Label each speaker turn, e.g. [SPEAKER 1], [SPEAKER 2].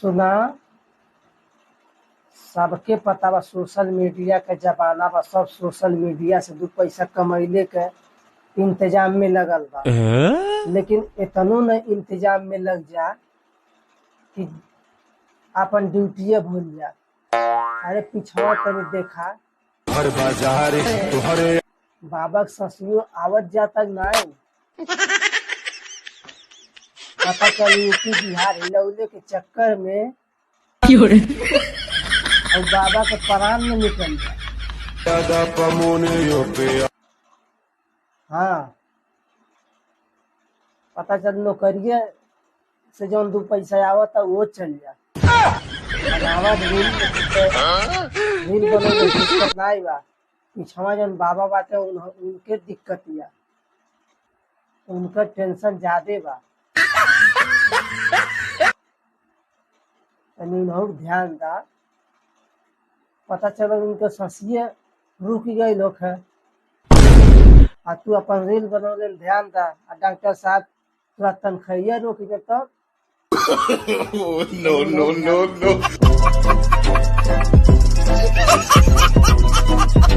[SPEAKER 1] सुना, सबके पता बा सोशल मीडिया के जमाना बा। सब सोशल मीडिया से 2 पैसा कमैले के इंतजाम में लगल बा। लेकिन इतनो न इंतजाम में लग जा कि अपन ड्यूटी भूल जा। अरे पिछवा तनी देखा, बाबा के ससियो आवत जाता नहीं। पता चल यूपी बिहार हिलौले के चक्कर में और बाबा के प्राण में निकल जाए। हाँ, पता चल नौकरिया से जौन 2 पैसा आवत वो चल जा। रील बने दिक्कत नहीं बा। पिछवा जौन बाबा बाटे उनके दिक्कत या उनका टेंशन ज्यादा बा। ध्यान दा। पता चला उनके ससिए रुक गई लोग है। आ तू अपन रील बनौले ध्यान दा। डॉक्टर साहब तुरा तनख्वाह रोक दे तब।
[SPEAKER 2] no.